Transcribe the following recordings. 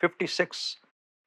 56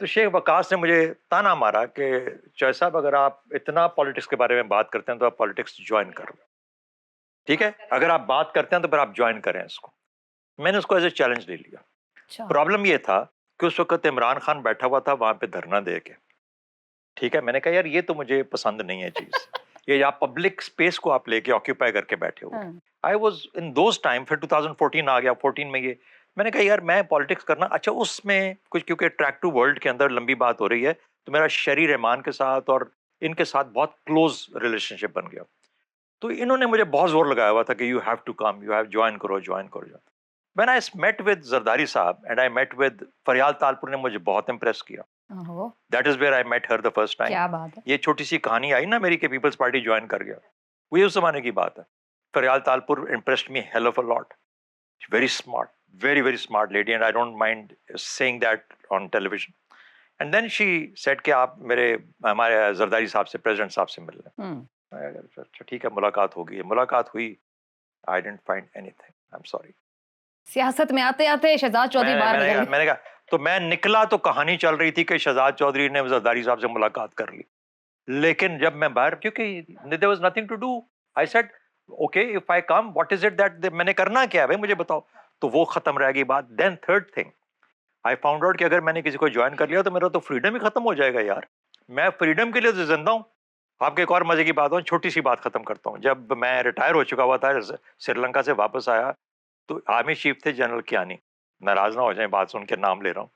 تو شیخ وقاص نے مجھے تانا مارا کہ چوہے صاحب اگر آپ اتنا پالیٹکس کے بارے میں بات کرتے ہیں تو آپ پالیٹکس جوائن کرو، ٹھیک ہے، اگر آپ بات کرتے ہیں تو پھر آپ جوائن کریں اس کو. میں نے اس کو ایز اے چیلنج لے لیا. اچھا پرابلم یہ تھا کہ اس وقت عمران خان بیٹھا ہوا تھا وہاں پہ دھرنا دے کے، ٹھیک ہے. میں نے کہا یار یہ تو مجھے پسند نہیں ہے چیز، یہ آپ پبلک اسپیس کو آپ لے کے آکیوپائی کر کے بیٹھے ہو. I was in those time, پھر 2014 آ گیا، 14 میں یہ میں نے کہا یار میں پالیٹکس کرنا اچھا اس میں کچھ، کیونکہ ٹریک ٹو ورلڈ کے اندر لمبی بات ہو رہی ہے تو میرا شری رحمان کے ساتھ اور ان کے ساتھ بہت کلوز ریلیشن شپ بن گیا. تو انہوں نے مجھے بہت زور لگایا ہوا تھا کہ you have to come, you have join کرو جوائن کرو. When I met with Zardari صاحب and I met with Faryal Talpur نے مجھے بہت امپریس کیا. That is where I met her the first time. کیا بات ہے. یہ چھوٹی سی کہانی آئی نا میری کہ پیپلز پارٹی جوائن کر گیا، وہ اس زمانے کی بات ہے. Faryal Talpur impressed me hell of a lot. Very smart, very very smart lady and I don't mind seeing that on television. And then she said کہ آپ ہمارے زرداری صاحب سے، پریزیڈنٹ صاحب سے مل لیں. اچھا ٹھیک ہے، ملاقات ہوگی. ملاقات ہوئی، I didn't find any thing, I am sorry. سیاست میں آتے آتے شہزاد چودھری باہر نکل گئے. میں نے کہا تو میں نکلا تو کہانی چل رہی تھی کہ شہزاد چودھری نے زرداری صاحب سے ملاقات کر لی. لیکن جب میں باہر، کیونکہ there was nothing to do, I said okay if I come what is it that میں نے کرنا کیا ہے بھائی مجھے بتاؤ. تو وہ ختم رہ گئی بات. Then third thing I found out کہ اگر میں نے کسی کو جوائن کر لیا تو میرا تو فریڈم ہی ختم ہو جائے گا یار. میں فریڈم کے لیے زندہ ہوں. آپ کے ایک اور مزے کی بات ہوں، چھوٹی سی بات ختم کرتا ہوں. جب میں ریٹائر ہو چکا ہوا تھا، سری لنکا سے واپس آیا تو آرمی چیف تھے جنرل کیانی، ناراض نہ ہو جائیں بات سن کے نام لے رہا ہوں.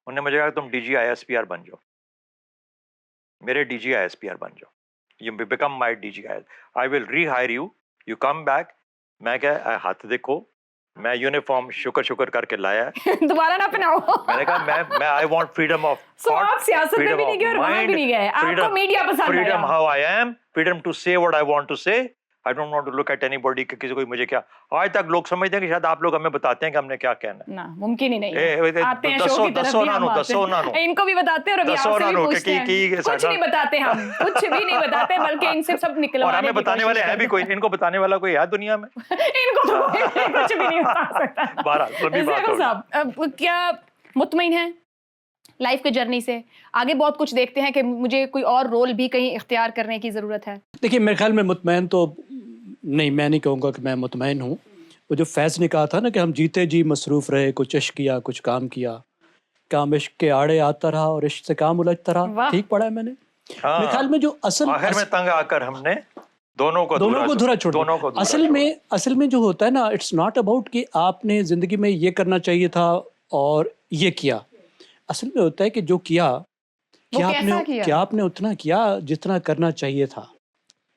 انہوں نے مجھے کہا تم DG/ISPR بن جاؤ، میرے DG/ISPR بن جاؤ. You become my DG/ISPR. I will rehire you, you come back. میں کہا ہاتھ دیکھو، میں یونیفارم شکر کر کے لایا. دوبارہ نہ پہناؤ. میں نے کہا میں I want freedom of so آپ سیاست میں بھی نہیں گئے اور وہاں بھی نہیں گئے، آپ کو میڈیا پسند ہے. freedom how I am, freedom to say what I want to say. I don't want to look at anybody کہ کسی کو مجھے کیا. آج تک لوگ سمجھتے ہیں کہ شاید آپ لوگ ہمیں بتاتے ہیں کہ ہم نے کیا کہنا ہے. نہ ممکن ہی نہیں ہے. آتے ہیں شو کی طرف بھی ہم آتے ہیں، ان کو بھی بتاتے ہیں اور ابھی آپ سے بھی پوچھتے ہیں. کچھ نہیں بتاتے ہم، کچھ بھی نہیں بتاتے، بلکہ ان سے سب نکلوانے کی کوشش کرتے ہیں. اور ہمیں بتانے والے ہیں بھی کوئی، ان کو بتانے والا کوئی ہے دنیا میں؟ ان کو تو کچھ بھی نہیں بتا سکتا. بہرحال لمبی بات ہو گئی. کیا مطمئن ہیں لائف کے جرنی سے؟ آگے بہت کچھ دیکھتے ہیں کہ مجھے کوئی اور رول بھی کہیں اختیار کرنے کی ضرورت ہے. دیکھیے میرے خیال میں مطمئن تو نہیں، میں نہیں کہوں گا کہ میں مطمئن ہوں. وہ جو فیض نے کہا تھا نا کہ ہم جیتے جی مصروف رہے، کچھ عشق کیا کچھ کام کیا، کام عشق کے آڑے آتا رہا اور عشق سے کام الجھتا رہا. ٹھیک پڑھا ہے میں نے. میرے خیال میں جو آخر میں تنگ آ کر ہم نے دونوں کو دھرا چھوڑا. اصل میں جو ہوتا ہے نا، اٹس ناٹ اباؤٹ کہ آپ نے زندگی میں یہ کرنا چاہیے تھا اور یہ کیا. اصل میں ہوتا ہے کہ جو کیا آپ نے اتنا کیا جتنا کرنا چاہیے تھا.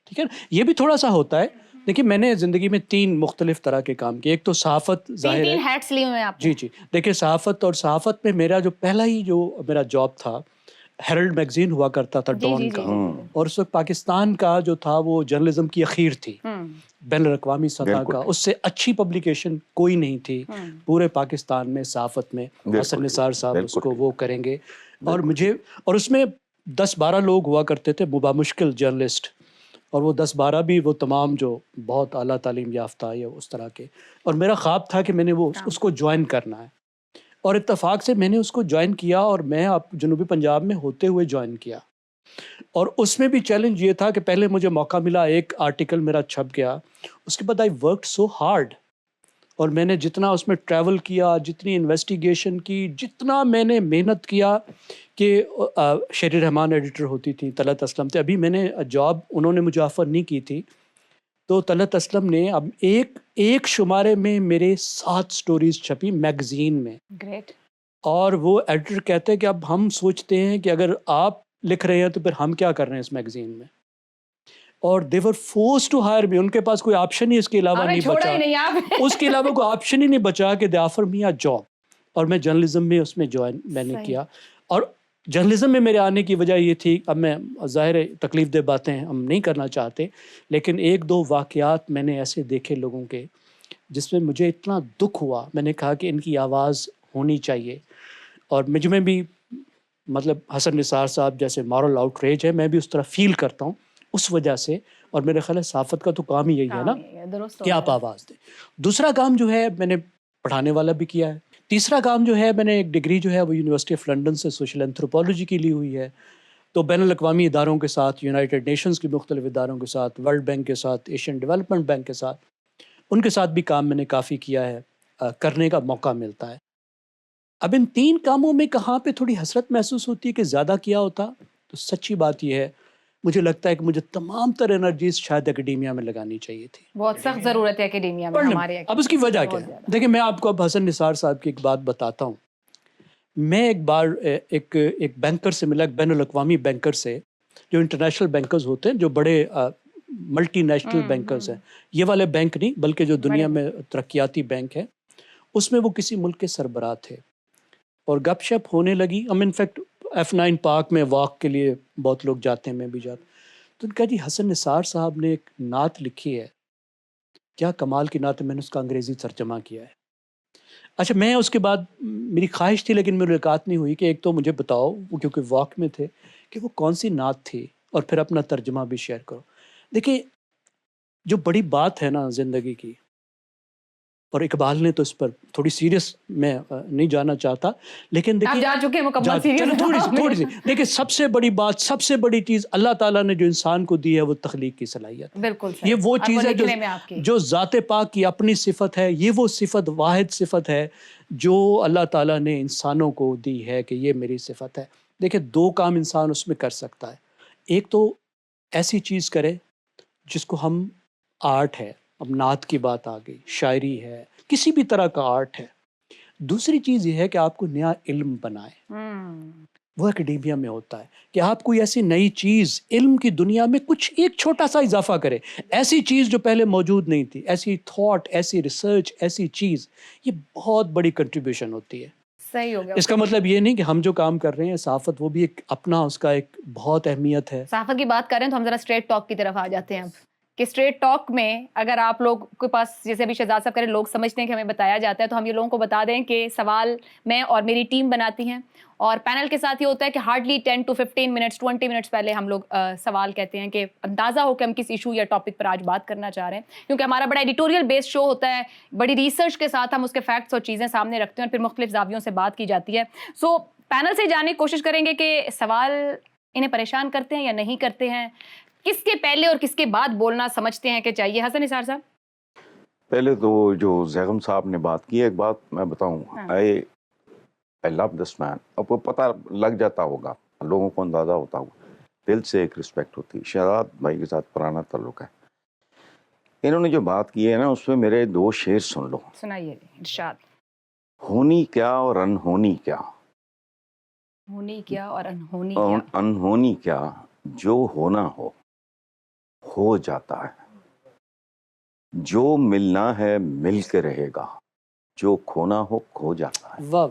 ٹھیک ہے نا. یہ بھی تھوڑا سا ہوتا ہے. دیکھیے میں نے زندگی میں 3 مختلف طرح کے کام کیے. ایک تو صحافت، ظاہر ہے 3 ہیٹس لی ہوئے آپ. جی دیکھیے صحافت، اور صحافت میں میرا جو پہلا ہی جو میرا جاب تھا، ہیرلڈ میگزین ہوا کرتا تھا ڈان کا، اور اس وقت پاکستان کا جو تھا وہ جرنلزم کی اخیر تھی بین الاقوامی سطح کا. اس سے اچھی پبلیکیشن کوئی نہیں تھی پورے پاکستان میں صحافت میں. حسن نثار صاحب اس کو وہ کریں گے، اور اس میں 10-12 لوگ ہوا کرتے تھے بامشکل جرنلسٹ، اور وہ 10-12 بھی وہ تمام جو بہت اعلیٰ تعلیم یافتہ یا اس طرح کے. اور میرا خواب تھا کہ میں نے وہ اس کو جوائن کرنا ہے، اور اتفاق سے میں نے اس کو جوائن کیا، اور میں جنوبی پنجاب میں ہوتے ہوئے جوائن کیا. اور اس میں بھی چیلنج یہ تھا کہ پہلے مجھے موقع ملا، ایک آرٹیکل میرا چھپ گیا، اس کے بعد آئی ورکڈ سو ہارڈ. اور میں نے جتنا اس میں ٹریول کیا، جتنی انویسٹیگیشن کی، جتنا میں نے محنت کیا، کہ شری رحمان ایڈیٹر ہوتی تھی، طلعت اسلم تھے. ابھی میں نے جاب انہوں نے مجھے آفر نہیں کی تھی، تو طلعت اسلم نے اب ایک شمارے میں میرے 7 سٹوریز چھپی میگزین میں. گریٹ. اور وہ ایڈیٹر کہتے ہیں کہ اب ہم سوچتے ہیں کہ اگر آپ لکھ رہے ہیں تو پھر ہم کیا کر رہے ہیں اس میگزین میں. اور they were forced to hire me. ان کے پاس کوئی آپشن ہی اس کے علاوہ نہیں بچا، اس کے علاوہ کوئی آپشن ہی نہیں بچا کہ they offer me a job. اور میں جرنلزم میں اس میں جوائن میں نے کیا. اور جرنلزم میں میرے آنے کی وجہ یہ تھی، اب میں ظاہر تکلیف دہ باتیں ہم نہیں کرنا چاہتے، لیکن 1-2 واقعات میں نے ایسے دیکھے لوگوں کے جس میں مجھے اتنا دکھ ہوا. میں نے کہا کہ ان کی آواز ہونی چاہیے. اور مجھ میں بھی مطلب حسن نثار صاحب جیسے مارل آؤٹ ریج ہے، میں بھی اس طرح فیل کرتا ہوں اس وجہ سے. اور میرے خیال ہے صحافت کا تو کام ہی یہی ہے نا کہ آپ آواز دیں. دوسرا کام جو ہے میں نے پڑھانے والا بھی کیا ہے. تیسرا کام جو ہے، میں نے ایک ڈگری جو ہے وہ یونیورسٹی آف لنڈن سے سوشل اینتھروپولوجی کی لی ہوئی ہے. تو بین الاقوامی اداروں کے ساتھ، یونائٹڈ نیشنز کی مختلف اداروں کے ساتھ، ورلڈ بینک کے ساتھ، ایشین ڈیولپمنٹ بینک کے ساتھ، ان کے ساتھ بھی کام میں نے کافی کیا ہے، کرنے کا موقع ملتا ہے. اب ان 3 کاموں میں کہاں پہ تھوڑی حسرت محسوس ہوتی ہے کہ زیادہ کیا ہوتا، تو سچی بات یہ ہے مجھے لگتا ہے کہ مجھے تمام تر انرجیز شاید اکیڈیمیا میں لگانی چاہیے تھی. بہت سخت ضرورت ہے اکیڈیمیا میں پڑھنے میں. ہمارے. اب اس کی وجہ کیا بہت ہے؟ زیادہ. دیکھیں میں آپ کو اب حسن نثار صاحب کی ایک بات بتاتا ہوں. میں ایک بار ایک بینکر سے ملا، ایک بین الاقوامی بینکر سے، جو انٹرنیشنل بینکرز ہوتے ہیں، جو بڑے ملٹی نیشنل بینکرز ہیں. یہ والے بینک نہیں بلکہ جو دنیا میں ترقیاتی بینک ہے، اس میں وہ کسی ملک کے سربراہ تھے. اور گپ شپ ہونے لگی. ہم انفیکٹ F9 پارک میں واک کے لیے بہت لوگ جاتے ہیں، میں بھی جاتا. تو ان کا جی حسن نثار صاحب نے ایک نعت لکھی ہے، کیا کمال کی نعت ہے، میں نے اس کا انگریزی ترجمہ کیا ہے. اچھا میں اس کے بعد میری خواہش تھی لیکن ملاقات نہیں ہوئی کہ ایک تو مجھے بتاؤ، وہ کیونکہ واک میں تھے، کہ وہ کون سی نعت تھی، اور پھر اپنا ترجمہ بھی شیئر کرو. دیکھیں جو بڑی بات ہے نا زندگی کی، اور اقبال نے تو اس پر تھوڑی سیریس میں نہیں جانا چاہتا، لیکن آپ دیکھیں جا چکے ہیں مکمل چلو سیریس. تھوڑی سی دیکھیں، سب سے بڑی بات، سب سے بڑی چیز اللہ تعالیٰ نے جو انسان کو دی ہے وہ تخلیق کی صلاحیت. بالکل یہ وہ چیز ہے لکھنے میں آپ کی جو ذات پاک کی اپنی صفت ہے. یہ وہ صفت، واحد صفت ہے جو اللہ تعالیٰ نے انسانوں کو دی ہے کہ یہ میری صفت ہے. دیکھیں 2 کام انسان اس میں کر سکتا ہے. ایک تو ایسی چیز کرے جس کو ہم آرٹ ہے، اب نعت کی بات آ گئی، شاعری ہے، کسی بھی طرح کا آرٹ ہے. دوسری چیز یہ ہے کہ آپ کو نیا علم بنائے. وہ اکیڈیمیا میں ہوتا ہے کہ آپ کوئی ایسی نئی چیز علم کی دنیا میں کچھ ایک چھوٹا سا اضافہ کرے، ایسی چیز جو پہلے موجود نہیں تھی، ایسی تھاٹ، ایسی ریسرچ، ایسی چیز. یہ بہت بڑی کنٹریبیوشن ہوتی ہے. صحیح ہو گیا. اس کا مطلب یہ نہیں کہ ہم جو کام کر رہے ہیں صحافت، وہ بھی ایک اپنا اس کا ایک بہت اہمیت ہے. صحافت کی بات کریں تو ہم ذرا اسٹریٹ ٹاک کی طرف آ جاتے ہیں اب، کہ اسٹریٹ ٹاک میں اگر آپ لوگ کے پاس، جیسے ابھی شہزاد صاحب کریں، لوگ سمجھتے ہیں کہ ہمیں بتایا جاتا ہے، تو ہم یہ لوگوں کو بتا دیں کہ سوال میں اور میری ٹیم بناتی ہیں، اور پینل کے ساتھ یہ ہوتا ہے کہ ہارڈلی 10 to 15 منٹس 20 منٹس پہلے ہم لوگ سوال کہتے ہیں کہ اندازہ ہو کہ ہم کس ایشو یا ٹاپک پر آج بات کرنا چاہ رہے ہیں، کیونکہ ہمارا بڑا ایڈیٹوریل بیس شو ہوتا ہے، بڑی ریسرچ کے ساتھ ہم اس کے فیکٹس اور چیزیں سامنے رکھتے ہیں، اور پھر مختلف زاویوں سے بات کی جاتی ہے. سو پینل سے جاننے کی کوشش کریں گے کہ سوال انہیں پریشان کرتے ہیں یا نہیں کرتے ہیں، کس کے پہلے اور کس کے بعد بولنا سمجھتے ہیں کہ چاہیے. حسن نثار صاحب. پہلے تو جو زیغم صاحب نے بات کی، ایک بات میں بتاؤں، I love this man. آپ کو پتہ لگ جاتا ہوگا، لوگوں کو اندازہ ہوتا ہوگا، دل سے ایک رسپیکٹ ہوتی ہے. شہزاد بھائی کے ساتھ پرانا تعلق ہے. انہوں نے جو بات کی ہے نا، اس میں میرے 2 شعر سن لو. سنائیے ارشاد. ہونی کیا اور انہونی کیا، ہونی کیا اور انہونی اور کیا. انہونی کیا، جو ہونا ہو جاتا ہے، جو ملنا ہے مل کے رہے گا، جو کھونا ہو کھو جاتا ہے. واہ.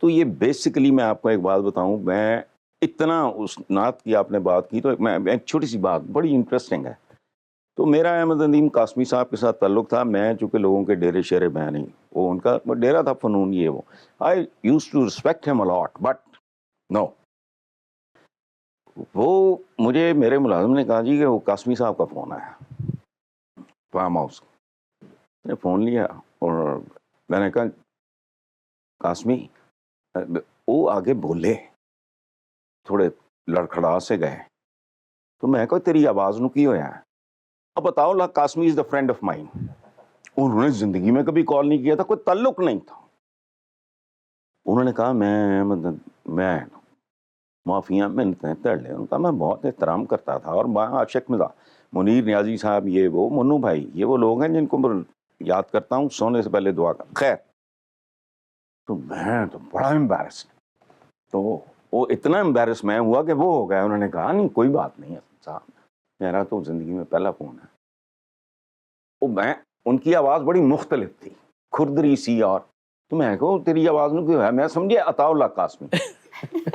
تو یہ بیسیکلی میں آپ کو ایک بات بتاؤں، میں اتنا اس نعت کی آپ نے بات کی، تو میں ایک چھوٹی سی بات بڑی انٹرسٹنگ ہے. تو میرا احمد ندیم قاسمی صاحب کے ساتھ تعلق تھا. میں چونکہ لوگوں کے ڈیرے شیرے میں نہیں، وہ ان کا ڈیرا تھا فنون. یہ وہ I used to respect him a lot, but no. وہ مجھے میرے ملازم نے کہا جی کہ وہ قاسمی صاحب کا فون آیا فارم ہاؤس. میں نے فون لیا اور میں نے کہا قاسمی، وہ آگے بولے، تھوڑے لڑکھڑا سے گئے. تو میں کہا تیری آواز نو کی ہویا ہے؟ اب بتاؤ لا، قاسمی از دا فرینڈ آف مائن. انہوں نے زندگی میں کبھی کال نہیں کیا تھا، کوئی تعلق نہیں تھا. انہوں نے کہا میں معافیاں منتیں تڑ لے. ان کا میں بہت احترام کرتا تھا اور میں عاشق میں تھا. منیر نیازی صاحب، یہ وہ منو بھائی، یہ وہ لوگ ہیں جن کو میں یاد کرتا ہوں سونے سے پہلے دعا کر. خیر، تو میں تو بڑا امبیرس. تو وہ اتنا امبیرس میں ہوا کہ وہ ہو گیا. انہوں نے کہا نہیں کوئی بات نہیں ہے صاحب، میرا تو زندگی میں پہلا فون ہے. وہ میں ان کی آواز بڑی مختلف تھی، کھردری سی. اور تو میں کہو تیری آواز نو کیوں ہے؟ میں سمجھے عطا اللہ قاسمی.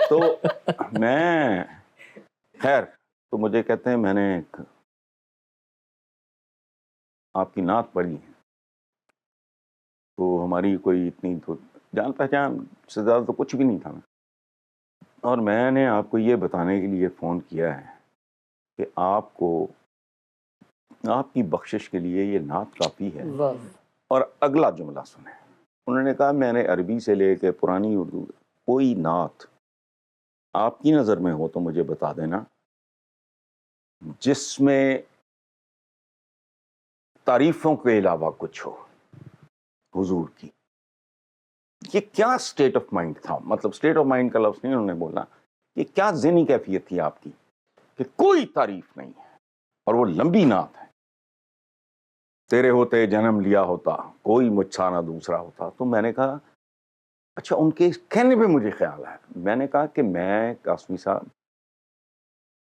تو میں خیر، تو مجھے کہتے ہیں میں نے آپ کی نعت پڑھی ہے. تو ہماری کوئی اتنی تو جان پہچان سے زیادہ تو کچھ بھی نہیں تھا. اور میں نے آپ کو یہ بتانے کے لیے فون کیا ہے کہ آپ کو آپ کی بخشش کے لیے یہ نعت کافی ہے. اور اگلا جملہ سنیں. انہوں نے کہا میں نے عربی سے لے کے پرانی اردو کوئی نعت آپ کی نظر میں ہو تو مجھے بتا دینا جس میں تعریفوں کے علاوہ کچھ ہو حضور کی. یہ کیا اسٹیٹ آف مائنڈ تھا؟ مطلب اسٹیٹ آف مائنڈ کا لفظ نہیں انہوں نے بولا، یہ کیا ذہنی کیفیت تھی آپ کی کہ کوئی تعریف نہیں ہے اور وہ لمبی نعت ہے. تیرے ہوتے جنم لیا ہوتا کوئی مجھ سا نہ دوسرا ہوتا. تو میں نے کہا اچھا ان کے کہنے پہ مجھے خیال ہے، میں نے کہا کہ میں قاسمی صاحب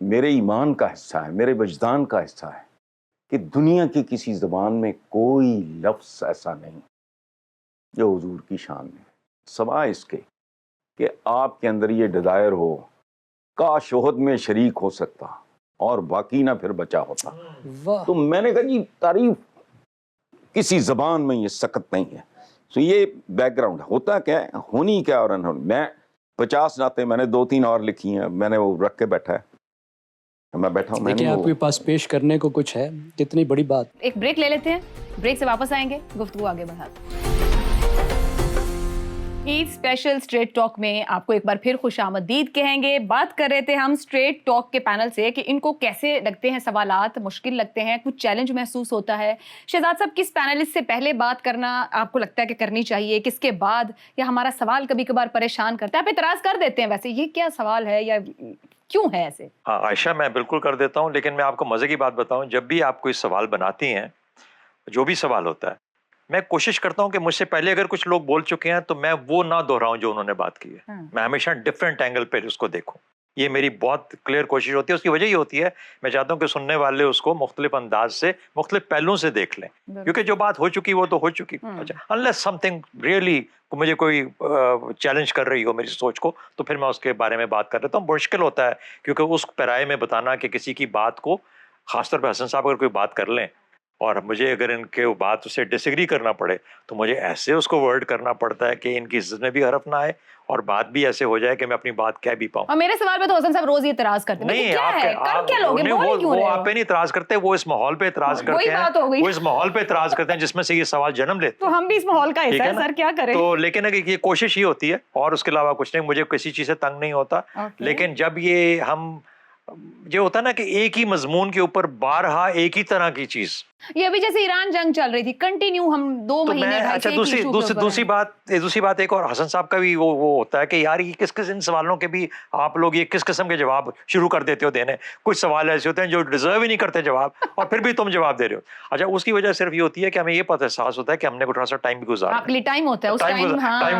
میرے ایمان کا حصہ ہے، میرے وجدان کا حصہ ہے کہ دنیا کی کسی زبان میں کوئی لفظ ایسا نہیں جو حضور کی شان میں، سوائے اس کے کہ آپ کے اندر یہ ڈیزائر ہو کاش عہد میں شریک ہو سکتا اور باقی نہ پھر بچا ہوتا. واہ. تو میں نے کہا جی تعریف کسی زبان میں یہ سکت نہیں ہے. تو یہ بیک گراؤنڈ ہوتا کیا ہے، ہونی کیا اور انہونی. میں 50 نعتیں میں نے 2-3 اور لکھی ہیں، میں نے وہ رکھ کے بیٹھا ہے، میں بیٹھا ہوں. میں لیکن نے آپ کے پاس پیش کرنے کو کچھ ہے، کتنی بڑی بات. ایک بریک لے لیتے ہیں، بریک سے واپس آئیں گے، گفتگو آگے بڑھاتے ہیں. عید اسپیشل اسٹریٹ ٹاک میں آپ کو ایک بار پھر خوش آمدید کہیں گے. بات کر رہے تھے ہم اسٹریٹ ٹاک کے پینل سے کہ ان کو کیسے لگتے ہیں سوالات، مشکل لگتے ہیں، کچھ چیلنج محسوس ہوتا ہے. شہزاد صاحب کس پینلسٹ سے پہلے بات کرنا آپ کو لگتا ہے کہ کرنی چاہیے، کس کے بعد، یا ہمارا سوال کبھی کبھار پریشان کرتا ہے، آپ اعتراض کر دیتے ہیں ویسے یہ کیا سوال ہے یا کیوں ہے ایسے؟ ہاں عائشہ میں بالکل کر دیتا ہوں، لیکن میں آپ کو مزے کی بات بتاؤں، جب بھی آپ کوئی سوال بناتی ہیں، جو بھی سوال ہوتا ہے، میں کوشش کرتا ہوں کہ مجھ سے پہلے اگر کچھ لوگ بول چکے ہیں تو میں وہ نہ دہراؤں جو انہوں نے بات کی ہے. میں ہمیشہ ڈفرینٹ اینگل پہ اس کو دیکھوں. یہ میری بہت کلیئر کوشش ہوتی ہے. اس کی وجہ یہ ہوتی ہے میں چاہتا ہوں کہ سننے والے اس کو مختلف انداز سے، مختلف پہلوؤں سے دیکھ لیں، کیونکہ جو بات ہو چکی وہ تو ہو چکی. اچھا انلیس سم تھنگ ریئلی مجھے کوئی چیلنج کر رہی ہو میری سوچ کو، تو پھر میں اس کے بارے میں بات کر لیتا ہوں. مشکل ہوتا ہے کیونکہ اس پیرائے میں بتانا کہ کسی کی بات کو، خاص طور پہ حسن صاحب اگر کوئی بات کر لیں اور مجھے اگر ان کے بات سے ڈس ایگری کرنا پڑے تو مجھے ایسے اس کو ورڈ کرنا پڑتا ہے کہ ان کی عزت میں بھی حرف نہ آئے اور بات بھی ایسے ہو جائے کہ میں اپنی بات کہہ بھی پاؤں. اور میرے سوال پہ تو حسن صاحب روز ہی اعتراض کرتے ہیں. نہیں وہ آپ پہ نہیں اعتراض کرتے، وہ اس ماحول پہ اعتراض کرتے ہیں، وہ اس ماحول پہ اعتراض کرتے ہیں جس میں سے یہ سوال جنم لیتے ہیں. تو ہم بھی اس ماحول کا حصہ ہیں سر، کیا کریں. تو لیکن یہ کوشش ہی ہوتی ہے اور اس کے علاوہ کچھ نہیں. مجھے کسی چیز سے تنگ نہیں ہوتا، لیکن جب یہ ہم جو ہوتا ہے نا کہ ایک ہی مضمون کے اوپر بارہا ایک ہی طرح کی چیز، یہ ابھی جیسے ایران جنگ چل رہی تھی کنٹینیو، ہم 2 مہینے اچھا دوسری بات ایک اور حسن صاحب کا بھی وہ ہوتا ہے کہ یار یہ کس ان سوالوں کے بھی آپ لوگ یہ کس قسم کے جواب شروع کر دیتے ہو دینے. کچھ سوال ایسے ہوتے ہیں جو ڈیزرو ہی نہیں کرتے جواب اور پھر بھی تم جواب دے رہے ہو. اچھا اس کی وجہ صرف یہ ہوتی ہے کہ ہمیں یہ پتہ احساس ہوتا ہے کہ ہم نے تھوڑا سا ٹائم بھی گزارنا ہے، ٹائم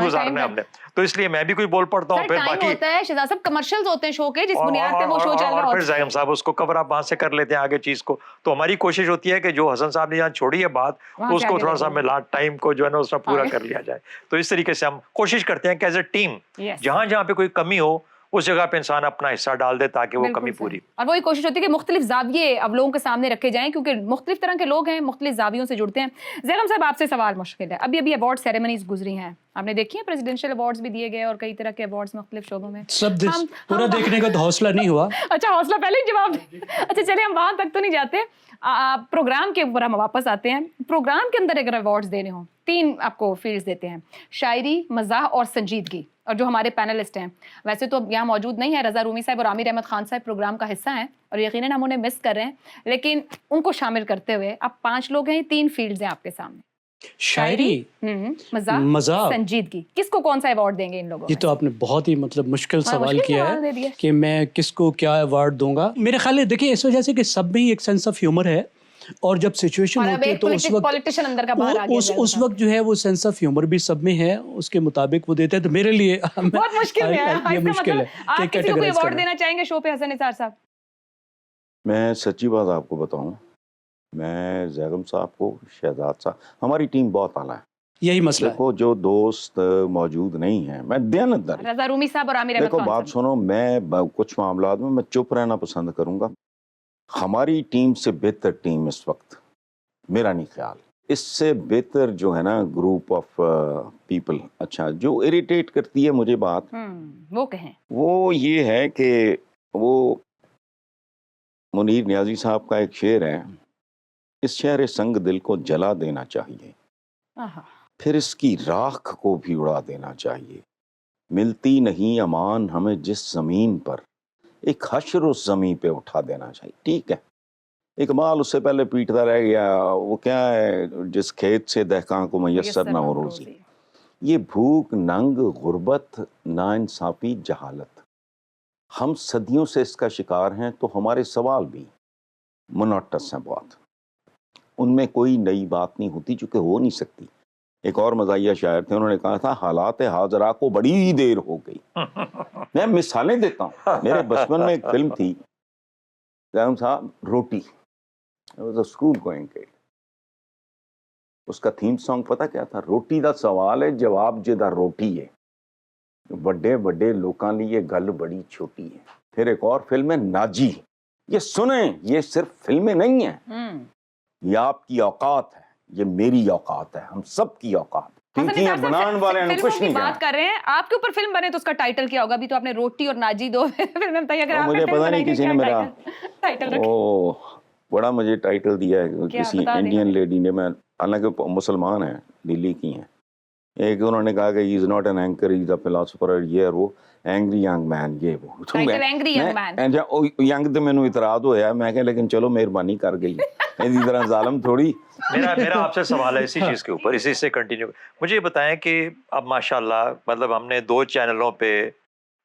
گزارنا ہے ہم نے، تو اس لیے میں بھی کوئی بول پڑتا ہوں. پھر باقی ہوتا ہے شہزاد صاحب کمرشلز ہوتے ہیں شو کے جس بنیاد پہ وہ شو چل رہا ہوتا ہے، پھر زاہم صاحب اس کو کور اپ وہاں سے کر لیتے ہیں آگے چیز کو. تو ہماری کوشش ہوتی ہے کہ جو حسن صاحب نے یہاں چھوڑی ہے بات اس کو تھوڑا سا ملا ٹائم کو جو ہے نا اس میں پورا کر لیا جائے. تو اس طریقے سے ہم کوشش کرتے ہیں کہ ایز اے ٹیم جہاں پہ کوئی کمی ہو اس جگہ پہ انسان اپنا حصہ ڈال دے تاکہ وہ کمی پوری. اور وہی کوشش ہوتی ہے کہ مختلف زاویے اب لوگوں کے سامنے رکھے جائیں کیونکہ مختلف طرح کے لوگ ہیں، مختلف زاویوں سے جڑتے ہیں. زیغم صاحب آپ سے سوال مشکل ہے. ابھی ایوارڈ سیریمنیز گزری ہیں، آپ نے دیکھی ہیں، پریزیڈنشل ایوارڈز بھی دیے گئے اور کئی طرح کے ایوارڈز مختلف شعبوں میں. سب پورا دیکھنے کا تو حوصلہ نہیں ہوا. اچھا حوصلہ پہلے ہی جواب. اچھا چلے ہم وہاں تک تو نہیں جاتے، پروگرام کے اوپر ہم واپس آتے ہیں. پروگرام کے اندر اگر ایوارڈز دینے ہوں 3 آپ کو فیلڈز دیتے ہیں، شاعری، مزاح اور سنجیدگی. اور جو ہمارے پینلسٹ ہیں ویسے تو یہاں موجود نہیں ہے، رضا رومی صاحب اور عامر احمد خان صاحب پروگرام کا حصہ ہیں اور یقیناً ہم انہیں مس کر رہے ہیں، لیکن ان کو شامل کرتے ہوئے آپ 5 لوگ ہیں، 3 فیلڈز ہیں آپ کے سامنے، شاعری، مزاح، سنجیدگی. کس کو کون سا ایوارڈ دیں گے ان لوگوں؟ یہ تو آپ نے بہت ہی مشکل سوال کیا ہے کہ میں کس کو کیا ایوارڈ دوں گا. میرے خیال ہے دیکھیں اس وجہ سے کہ سب میں ہی ایک سینس آف ہیومر ہے اور جب سچویشن ہوتی ہے تو اس وقت جو ہے وہ سینس آف ہیومر بھی سب میں ہے، اس کے مطابق وہ دیتے ہیں. تو میرے لیے بہت مشکل ہے. یہ مشکل ہے. آپ کسی کو ایوارڈ دینا چاہیں گے شو پہ حسن نثار صاحب؟ میں سچی بات آپ کو بتاؤں، میں زیغم صاحب کو، شہزاد صاحب، ہماری ٹیم بہت اعلیٰ ہے. یہی مسئلہ دیکھو جو دوست موجود نہیں ہیں، میں دیانتدار، رضا رومی صاحب اور عامر احمد دیکھو خان بات سنو، میں کچھ معاملات میں چپ رہنا پسند کروں گا. ہماری ٹیم سے بہتر ٹیم اس وقت میرا نہیں خیال، اس سے بہتر جو ہے نا گروپ آف پیپل، اچھا جو اریٹیٹ کرتی ہے مجھے بات وہ کہیں، وہ یہ ہے کہ وہ منیر نیازی صاحب کا ایک شعر ہے، اس شہر سنگ دل کو جلا دینا چاہیے. پھر اس کی راکھ کو بھی اڑا دینا چاہیے. ملتی نہیں امان ہمیں جس زمین پر، ایک حشر اس زمین پہ اٹھا دینا چاہیے. ٹھیک ہے، اقبال اس سے پہلے پیٹتا رہ گیا، وہ کیا ہے، جس کھیت سے دہقاں کو میسر نہ ہو روزی. یہ بھوک، ننگ، غربت، ناانصافی، جہالت، ہم صدیوں سے اس کا شکار ہیں. تو ہمارے سوال بھی منوٹس ہیں بہت، ان میں کوئی نئی بات نہیں ہوتی چونکہ ہو نہیں سکتی. ایک اور مزاحیہ شاعر تھے، انہوں نے کہا تھا حالات حاضرہ کو بڑی دیر ہو گئی. میں مثالیں دیتا ہوں. میرے بچپن میں ایک فلم تھی، نام تھا روٹی. اسکول گوئنگ کڈ. اس کا تھیم سانگ پتا کیا تھا؟ روٹی دا سوال ہے جواب جدا روٹی ہے، بڑے بڑے لوکاں لی یہ گل بڑی چھوٹی ہے. پھر ایک اور فلم ہے ناجی. یہ سنیں، یہ صرف فلمیں نہیں ہیں، یہ آپ کی اوقات ہے، یہ میری اوقات ہے، ہم سب کی اوقات. ٹھیک ہے، بنان والے نے کچھ نہیں بات کر رہے ہیں. آپ کے اوپر فلم بنے تو اس کا ٹائٹل کیا ہوگا؟ ابھی تو آپ نے روٹی اور ناجی دو فلمیں بتائی. اگر آپ مجھے پتا نہیں کسی نے میرا ٹائٹل بڑا مجھے ٹائٹل دیا ہے کسی انڈین لیڈی نے. میں حالانکہ مسلمان ہیں، دلی کی ہیں. ایک انہوں نے کہا کہ he is not an anchor, he is a philosopher. یہ وہ اینگری ینگ مین، یہ وہ title angry young man. Young تو مینوں اعتراض ہویا. میں کہ لیکن چلو مہربانی کر گئی، اسی طرح ظالم تھوڑی. میرا آپ سے سوال ہے اسی چیز کے اوپر، اسی سے کنٹینیو. مجھے یہ بتائیں کہ اب ماشاءاللہ مطلب ہم نے 2 چینلوں پہ،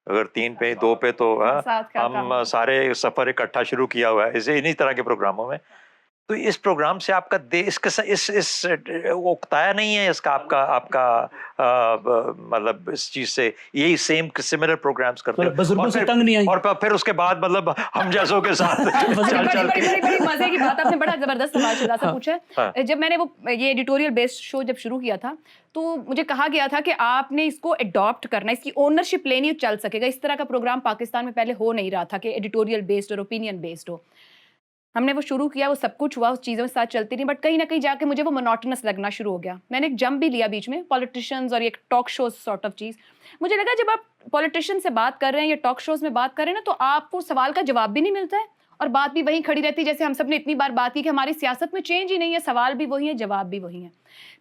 اگر 3 پہ 2 پہ تو ہم سارے سفر اکٹھا شروع کیا ہوا ہے انہی طرح کے پروگراموں میں. تو اس پروگرام سے آپ کا اس اکتایا نہیں ہے اس کا آپ کا مطلب اس چیز سے یہی سملر پروگرامز کرتے ہیں اور پھر اس کے بعد مطلب ہم جیسوں کے ساتھ بڑی مزے کی بات. آپ نے بڑا زبردست سوال شہزاد سے پوچھا. جب میں نے یہ ایڈیٹوریل بیسڈ شو جب شروع کیا تھا تو مجھے کہا گیا تھا کہ آپ نے اس کو اڈاپٹ کرنا، اس کی اونرشپ لینی، چل سکے گا. اس طرح کا پروگرام پاکستان میں پہلے ہو نہیں رہا تھا کہ ایڈیٹوریل بیسڈ اور اوپینین بیسڈ ہو. ہم نے وہ شروع کیا، وہ سب کچھ ہوا، اس چیزوں کے ساتھ چلتی رہی، بٹ کہیں نہ کہیں جا کے مجھے وہ مونوٹنس لگنا شروع ہو گیا. میں نے ایک جمپ بھی لیا بیچ میں، پولیٹیشینز اور ایک talk shows sort of cheese. مجھے لگا جب آپ پولیٹیشین سے بات کر رہے ہیں یا ٹاک شوز میں بات کر رہے ہیں نا، تو آپ کو سوال کا جواب بھی نہیں ملتا ہے اور بات بھی وہیں کھڑی رہتی ہے. جیسے ہم سب نے اتنی بار بات کی کہ ہماری سیاست میں چینج ہی نہیں ہے، سوال بھی وہی ہیں، جواب بھی وہی ہیں.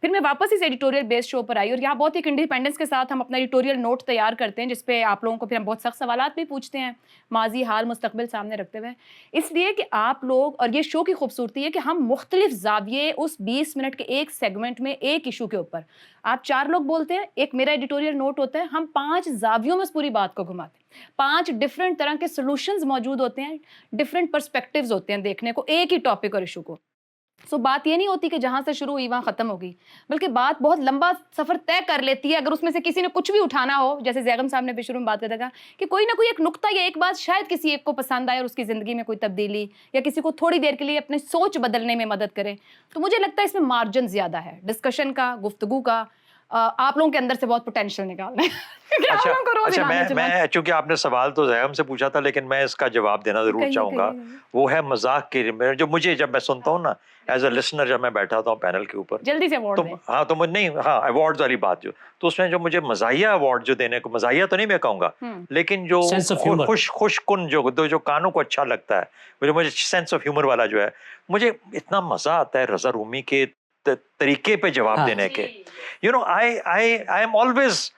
پھر میں واپس اس ایڈیٹوریل بیس شو پر آئی اور یہاں بہت ایک انڈیپینڈنس کے ساتھ ہم اپنا ایڈیٹوریل نوٹ تیار کرتے ہیں جس پہ آپ لوگوں کو پھر ہم بہت سخت سوالات بھی پوچھتے ہیں، ماضی، حال، مستقبل سامنے رکھتے ہوئے. اس لیے کہ آپ لوگ، اور یہ شو کی خوبصورتی ہے کہ ہم مختلف زاویے اس 20 منٹ کے ایک سیگمنٹ میں ایک ایشو کے اوپر، آپ 4 لوگ بولتے ہیں، ایک میرا ایڈیٹوریل نوٹ ہوتا ہے، ہم 5 زاویوں میں اس پوری بات کو گھماتے ہیں. 5 ڈفرینٹ طرح کے سولوشنز موجود ہوتے ہیں، ڈفرینٹ پرسپیکٹیوز ہوتے ہیں دیکھنے کو ایک ہی ٹاپک اور ایشو کو. سو بات یہ نہیں ہوتی کہ جہاں سے شروع ہوئی وہاں ختم ہوگی، بلکہ بات بہت لمبا سفر طے کر لیتی ہے. اگر اس میں سے کسی نے کچھ بھی اٹھانا ہو، جیسے زیغم صاحب نے بھی شروع میں بات کرتا تھا کہ کوئی نہ کوئی ایک نقطہ یا ایک بات شاید کسی ایک کو پسند آئے اور اس کی زندگی میں کوئی تبدیلی یا کسی کو تھوڑی دیر کے لیے اپنی سوچ بدلنے میں مدد کرے، تو مجھے لگتا ہے اس میں مارجن زیادہ ہے ڈسکشن کا، گفتگو کا. آپ لوگوں کے اندر سے بہت پوٹینشیل نکالنا ہے. میں چونکہ آپ نے سوال تو زیغم سے پوچھا تھا لیکن میں اس کا جواب دینا ضرور چاہوں گا. وہ ہے مذاق کے جو مجھے جب میں سنتا ہوں نا ایز اے لسنر، جب میں بیٹھا ہوتا ہوں پینل کے اوپر، جلدی سے ایوارڈ دیں. ہاں تو نہیں، ہاں ایوارڈ والی بات تو اس میں جو مجھے مزاحیہ ایوارڈ جو دینے کو، مزاحیہ تو نہیں میں کہوں گا لیکن جو خوش کن جو کانوں کو اچھا لگتا ہے، جو مجھے سینس آف ہیومر والا جو ہے، مجھے اتنا مزہ آتا ہے رضا رومی کے طریقے پہ جواب دینے کے. You know I am always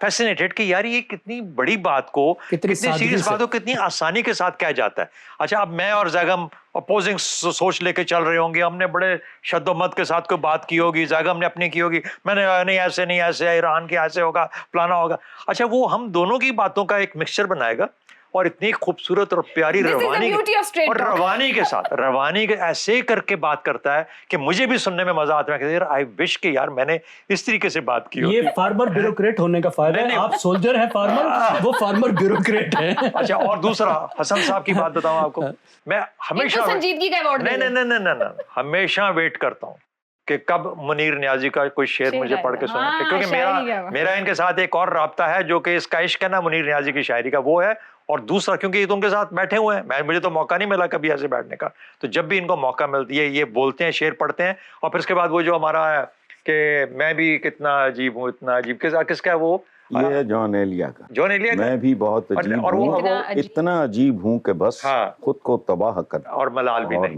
fascinated کہ یار یہ کتنی بڑی بات کو، کتنی سیریس بات کو کتنی آسانی کے ساتھ کہا جاتا ہے. اچھا اب میں اور زیغم اپوزنگ سوچ لے کے چل رہے ہوں گے، ہم نے بڑے شد و مت کے ساتھ کوئی بات کی ہوگی، زیغم نے اپنی کی ہوگی، میں نے نہیں ایسے نہیں ایسے، ایران کے ایسے ہوگا، فلانا ہوگا. اچھا وہ ہم دونوں کی باتوں کا ایک مکسچر بنائے گا اور اتنی خوبصورت اور پیاری روانی کے ساتھ روانی کے ایسے کر کے بات کرتا ہے کہ مجھے بھی سننے میں مزہ آتا ہے کہ یار آئی وش کہ یار میں نے اس طریقے سے بات کی ہوتی. یہ فارمر بیوروکریٹ ہونے کا فائدہ ہے. آپ سولجر ہیں فارمر، وہ فارمر بیوروکریٹ ہے. اچھا اور دوسرا حسن صاحب کی بات بتاؤں آپ کو، میں ہمیشہ سنجیدگی کا ایوارڈ نہیں ہمیشہ ویٹ کرتا ہوں کہ کب منیر نیازی کا کوئی شعر مجھے پڑھ کے سنا، کیونکہ میرا ان کے ساتھ ایک اور رابطہ ہے جو کہ اس کا عشق ہے نا منیر نیازی کی شاعری کا، وہ ہے. اور دوسرا کیونکہ یہ تو ان کے ساتھ بیٹھے ہوئے ہیں، مجھے تو موقع نہیں ملا کبھی ایسے بیٹھنے کا، تو جب بھی ان کو موقع ملتی ہے یہ بولتے ہیں، شعر پڑھتے ہیں. اور پھر اس کے بعد وہ جو ہمارا ہے کہ میں بھی کتنا عجیب ہوں اتنا عجیب، کس کا ہے وہ یہ ہے جان ایلیا کا. جان ایلیا کا. میں بھی بہت عجیب اور وہ ہوں, اتنا عجیب ہوں کہ بس ہاں. خود کو تباہ کر. اور ملال بھی نہیں.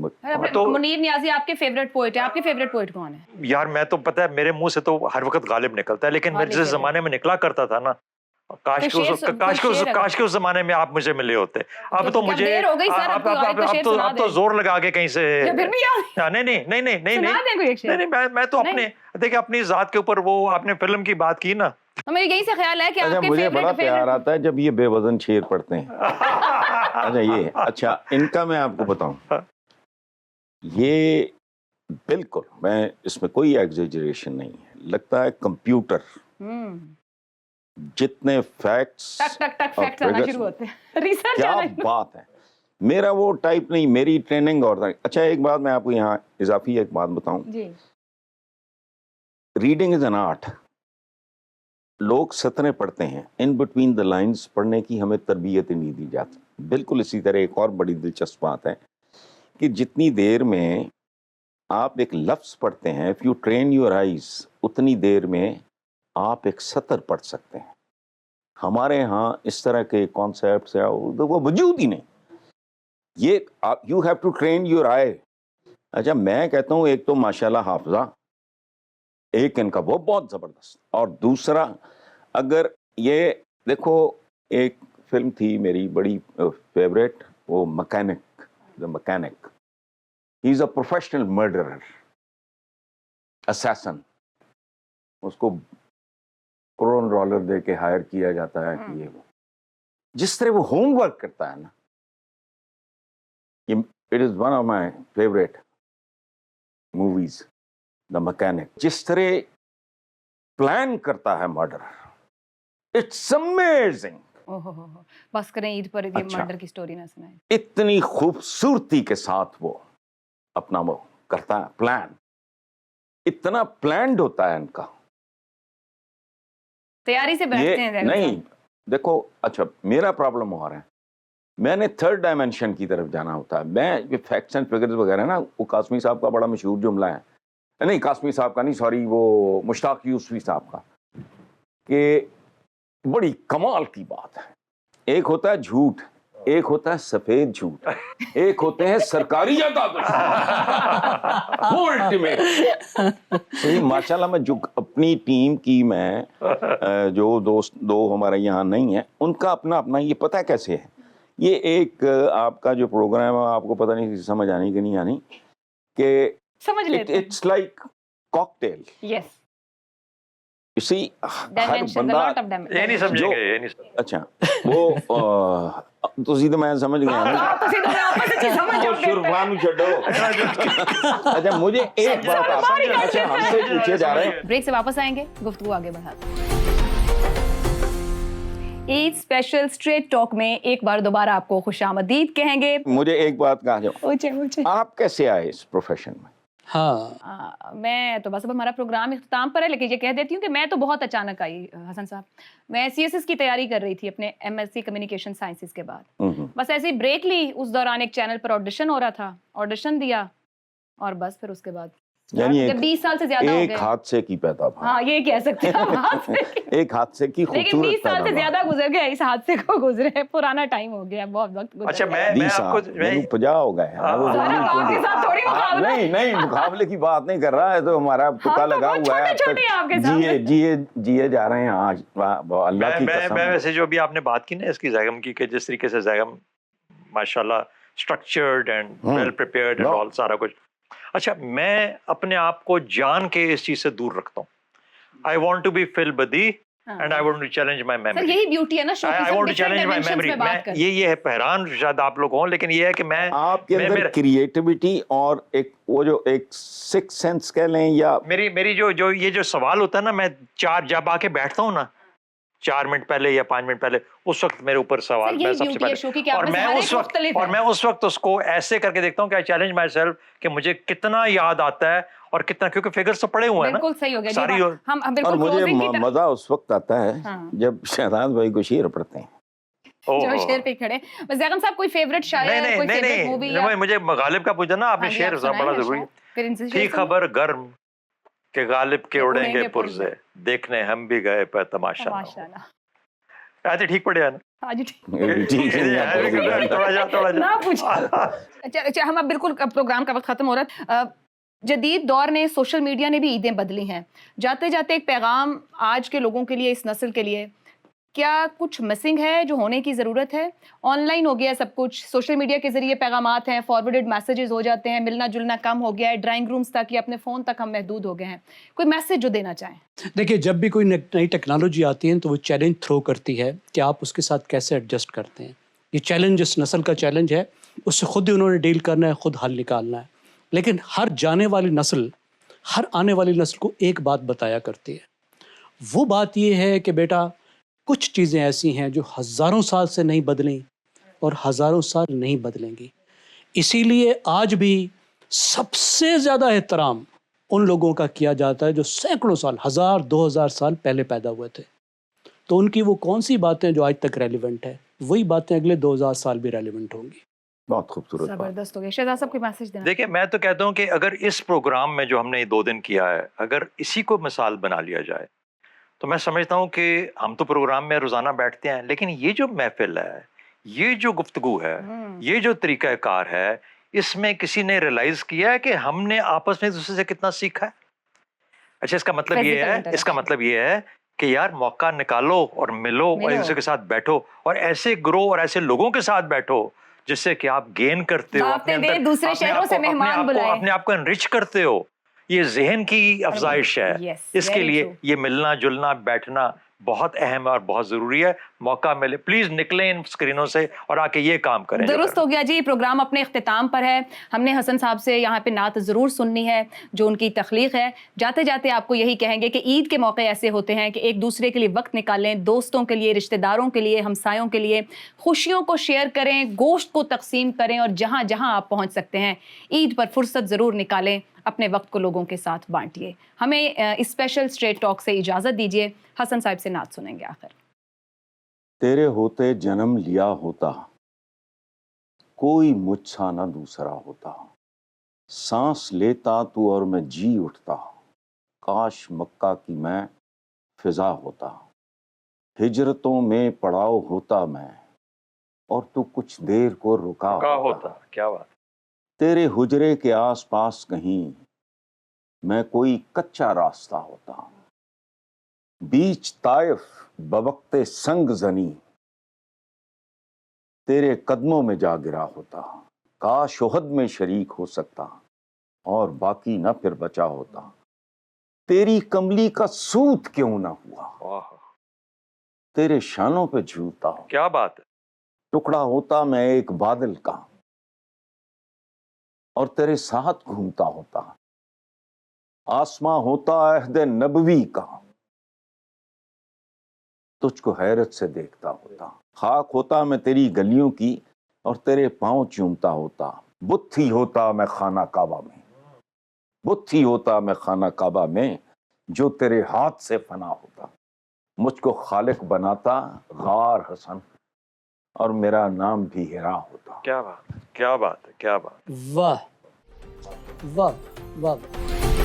تو منیر نیازی آپ کے فیوریٹ پوئٹ ہے, آپ کے فیوریٹ پوئٹ کون ہے؟ یار میں تو پتہ ہے میرے منہ سے تو ہر وقت غالب نکلتا ہے, لیکن میں جس زمانے میں نکلا کرتا تھا نا, کاش کے اس زمانے میں آپ مجھے ملے ہوتے. اب تو مجھے اب تو زور لگا کے کہیں سے نہیں, میں تو اپنے دیکھیں اپنی ذات کے اوپر, وہ آپ نے فلم کی بات کی نا, میرے یہی سے خیال ہے کہ آپ کے مجھے بڑا پیار آتا ہے جب یہ بے وزن شعر پڑھتے ہیں. اچھا یہ اچھا ان کا میں آپ کو بتاؤں, یہ بالکل میں اس میں کوئی ایگزیجریشن نہیں ہے, لگتا ہے کمپیوٹر جتنے فیکٹس کیا بات ہے. میرا وہ ٹائپ نہیں, میری ٹریننگ اور. اچھا ایک بات میں آپ کو یہاں اضافی ایک بات بتاؤں, ریڈنگ از این آرٹ. لوگ سطریں پڑھتے ہیں, ان بٹوین دا لائنز پڑھنے کی ہمیں تربیت نہیں دی جاتی. بالکل اسی طرح ایک اور بڑی دلچسپ بات ہے کہ جتنی دیر میں آپ ایک لفظ پڑھتے ہیں, if you train your eyes, اتنی دیر میں آپ ایک سطر پڑھ سکتے ہیں. ہمارے ہاں اس طرح کے کانسیپٹس ہیں وہ وجود ہی نہیں. یہ you have to train your eye. اچھا میں کہتا ہوں ایک تو ماشاءاللہ حافظہ, ایک ان کا وہ بہت زبردست, اور دوسرا اگر یہ دیکھو ایک فلم تھی میری بڑی فیوریٹ, وہ mechanic, the mechanic. He is a professional murderer, assassin. اس کو کروڑ ڈالر دے کے ہائر کیا جاتا ہے کہ یہ وہ جس طرح وہ ہوم ورک کرتا ہے نا, it is one of my favourite movies, the mechanic. جس طرح پلان کرتا ہے مرڈر, اٹس امیزنگ. بس کریں عید پر مرڈر کی سٹوری نہ سنائیں. اتنی خوبصورتی کے ساتھ وہ اپنا وہ کرتا ہے پلان, اتنا پلانڈ ہوتا ہے ان کا. تیاری سے بیٹھتے ہیں نہیں دیکھو. اچھا میرا پرابلم ہو رہا ہے, میں نے تھرڈ ڈائمینشن کی طرف جانا ہوتا ہے. میں فیکٹس اینڈ فگرز وغیرہ نا, وہ قاسمی صاحب کا بڑا مشہور جملہ ہے, نہیں قاسمی صاحب کا نہیں, سوری, وہ مشتاق یوسفی صاحب کا, کہ بڑی کمال کی بات ہے. ایک ہوتا ہے جھوٹ, ایک ہوتا ہے سفید جھوٹ, ایک ہوتے ہیں سرکاری ماشاءاللہ. میں جو اپنی ٹیم کی میں جو دوست دو ہمارے یہاں نہیں ہیں, ان کا اپنا اپنا یہ پتہ کیسے ہے. یہ ایک آپ کا جو پروگرام ہے آپ کو پتہ نہیں سمجھ آنی کہ نہیں آنی, کہ سمجھ لیتے ہیں. It's like cocktail. یس اسی ہر بندہ یہ نہیں سمجھے گا, یہ نہیں. اچھا وہ تو سیدھے میں سمجھ گیا نا, چھڈو. اچھا مجھے ایک بات اچھا ہم سے پوچھے جا رہے ہیں, بریک سے واپس آئیں گے, گفتگو آگے بڑھاتے ہیں. عید اسپیشل اسٹریٹ ٹاک میں ایک بار دوبارہ آپ کو خوش آمدید کہیں گے. مجھے ایک بات کہا جاؤ, آپ کیسے آئے اس پروفیشن میں؟ ہاں میں تو بس اب ہمارا پروگرام اختتام پر ہے, لیکن یہ کہہ دیتی ہوں کہ میں تو بہت اچانک آئی. حسن صاحب, میں سی ایس ایس کی تیاری کر رہی تھی اپنے M S C communication sciences کے بعد. بس ایسے ہی بریک لی, اس دوران ایک چینل پر آڈیشن ہو رہا تھا, آڈیشن دیا, اور بس پھر اس کے بعد یعنی 20 سال سے زیادہ ہو گئے. ایک حادثے کی پیدا. ہاں یہ کہہ سکتے ہیں, ایک حادثے کی لیکن 20 سال سے زیادہ گزر گئے اس حادثے کو گزرے, پرانا ٹائم ہو گیا, بہت وقت گزر. اچھا میں آپ کو 50 ہو گئے. نہیں مقابلے کی بات نہیں کر رہا ہے, تو ہمارا تکا لگا ہوا ہے, جیے جا رہے ہیں آج اللہ کی قسم. میں ویسے جو بھی آپ نے بات کی نا اس کی زیگم کی, کہ جس طریقے سے زیگم ماشاءاللہ structured and well prepared and all سارا کچھ. اچھا میں اپنے آپ کو جان کے اس چیز سے دور رکھتا ہوں. I want to be Phil Badi and I want to challenge my memory. یہی بیوٹی ہے نا شو کی, I want to challenge my memory. یہ ہے حیران شاید آپ لوگ ہوں, لیکن یہ ہے کہ میں آپ کے اندر کریٹیوٹی اور ایک وہ جو ایک سکس سینس کہہ لیں, یا میری جو یہ جو سوال ہوتا ہے نا, میں جب آ کے بیٹھتا ہوں نا 4 منٹ پہلے یا 5 منٹ پہلے, اس وقت میرے اوپر سوال میں سب سے پہلے, اور میں اس وقت اس کو ایسے کر کے دیکھتا ہوں کہ I challenge myself کہ مجھے کتنا یاد آتا ہے اور کتنا, کیونکہ فگرز تو پڑے ہوئے ہیں نا. بالکل صحیح ہو گیا. اور مجھے مزہ اس وقت آتا ہے جب شہزاد بھائی کو شعر پڑھتے ہیں, جو شعر پہ کھڑے. زیغم صاحب کوئی فیوریٹ شاعر, کوئی فیوریٹ مووی؟ نہیں مجھے غالب کا پوچھا نا آپ نے, شعر بڑا ضروری ہے. تھی خبر گرم کہ غالب کے اڑیں گے اڑیں پرزے، دیکھنے ہم بھی گئے پر تماشا نہ ہو۔ ماشاءاللہ، ایسے ٹھیک پڑے ہیں نا؟ ہاں جی ٹھیک۔ ٹھیک ہے تھوڑا نہ پوچھ۔ اچھا ہم اب بالکل پروگرام کا وقت ختم ہو رہا ہے۔ جدید دور نے، سوشل میڈیا نے بھی عیدیں بدلی ہیں۔ جاتے جاتے ایک پیغام آج کے لوگوں کے لیے، اس نسل کے لیے، کیا کچھ مسنگ ہے جو ہونے کی ضرورت ہے؟ آن لائن ہو گیا سب کچھ، سوشل میڈیا کے ذریعے پیغامات ہیں، فارورڈڈ میسیجز ہو جاتے ہیں، ملنا جلنا کم ہو گیا ہے، ڈرائنگ رومز تک یا اپنے فون تک ہم محدود ہو گئے ہیں۔ کوئی میسیج جو دینا چاہیں؟ دیکھیے، جب بھی کوئی نئی ٹیکنالوجی آتی ہے تو وہ چیلنج تھرو کرتی ہے کہ آپ اس کے ساتھ کیسے ایڈجسٹ کرتے ہیں۔ یہ چیلنج اس نسل کا چیلنج ہے، اس سے خود ہی انہوں نے ڈیل کرنا ہے، خود حل نکالنا ہے۔ لیکن ہر جانے والی نسل، ہر آنے والی نسل کو ایک بات بتایا کرتی ہے۔ وہ بات یہ ہے کہ بیٹا، کچھ چیزیں ایسی ہیں جو ہزاروں سال سے نہیں بدلیں اور ہزاروں سال نہیں بدلیں گی۔ اسی لیے آج بھی سب سے زیادہ احترام ان لوگوں کا کیا جاتا ہے جو سینکڑوں سال، 1000 2000 سال پہلے پیدا ہوئے تھے۔ تو ان کی وہ کون سی باتیں جو آج تک ریلیونٹ ہے، وہی باتیں اگلے 2000 سال بھی ریلیونٹ ہوں گی۔ بہت خوبصورت بات۔ زبردست ہو گیا۔ شہزاد صاحب کوئی میسیج دینا؟ دیکھیں، میں تو کہتا ہوں کہ اگر اس پروگرام میں جو ہم نے 2 دن کیا ہے، اگر اسی کو مثال بنا لیا جائے تو میں سمجھتا ہوں کہ ہم تو پروگرام میں روزانہ بیٹھتے ہیں، لیکن یہ جو محفل ہے، یہ جو گفتگو ہے، یہ جو طریقہ کار ہے، اس میں کسی نے ریلائز کیا ہے کہ ہم نے آپس میں ایک دوسرے سے کتنا سیکھا ہے؟ اچھا، اس کا مطلب یہ ہے کہ یار موقع نکالو اور ملو اور ایک دوسرے کے ساتھ بیٹھو، اور ایسے گرو اور ایسے لوگوں کے ساتھ بیٹھو جس سے کہ آپ گین کرتے ہو، دوسرے شہروں سے مہمان بلائیں، اپنے آپ کو انرچ کرتے ہو۔ یہ ذہن کی افزائش ہے، اس کے لیے یہ ملنا جلنا بیٹھنا بہت اہم ہے اور بہت ضروری ہے۔ موقع ملے پلیز نکلیں ان سکرینوں سے اور آ کے یہ کام کریں۔ درست ہو گیا جی، پروگرام اپنے اختتام پر ہے۔ ہم نے حسن صاحب سے یہاں پہ نعت ضرور سننی ہے جو ان کی تخلیق ہے۔ جاتے جاتے آپ کو یہی کہیں گے کہ عید کے موقع ایسے ہوتے ہیں کہ ایک دوسرے کے لیے وقت نکالیں، دوستوں کے لیے، رشتہ داروں کے لیے، ہمسایوں کے لیے، خوشیوں کو شیئر کریں، گوشت کو تقسیم کریں، اور جہاں جہاں آپ پہنچ سکتے ہیں عید پر فرصت ضرور نکالیں، اپنے وقت کو لوگوں کے ساتھ بانٹیے۔ ہمیں اسپیشل اسٹریٹ ٹاک سے اجازت دیجیے، حسن صاحب سے نعت سنیں گے آخر۔ تیرے ہوتے جنم لیا ہوتا، کوئی مجھ سا نہ دوسرا ہوتا، سانس لیتا تو اور میں جی اٹھتا، کاش مکہ کی میں فضا ہوتا، ہجرتوں میں پڑاؤ ہوتا میں، اور تو کچھ دیر کو رکا ہوتا۔ کیا بات! تیرے حجرے کے آس پاس کہیں میں کوئی کچا راستہ ہوتا، بیچ طائف بوقت سنگ زنی، تیرے قدموں میں جا گرا ہوتا، کاش احد میں شریک ہو سکتا اور باقی نہ پھر بچا ہوتا، تیری کملی کا سوت کیوں نہ ہوا، تیرے شانوں پہ جھولتا ہوں، کیا بات ہے! ٹکڑا ہوتا میں ایک بادل کا اور تیرے ساتھ گھومتا ہوتا، آسماں ہوتا عہد نبوی کا، تجھ کو حیرت سے دیکھتا ہوتا، خاک ہوتا میں تیری گلیوں کی اور تیرے پاؤں چومتا ہوتا، بت ہی ہوتا میں خانہ کعبہ میں، بت ہی ہوتا میں خانہ کعبہ میں جو تیرے ہاتھ سے فنا ہوتا، مجھ کو خالق بناتا غار حسن اور میرا نام بھی ہرا ہوتا۔ کیا بات ہے! کیا بات ہے! کیا بات! واہ واہ واہ!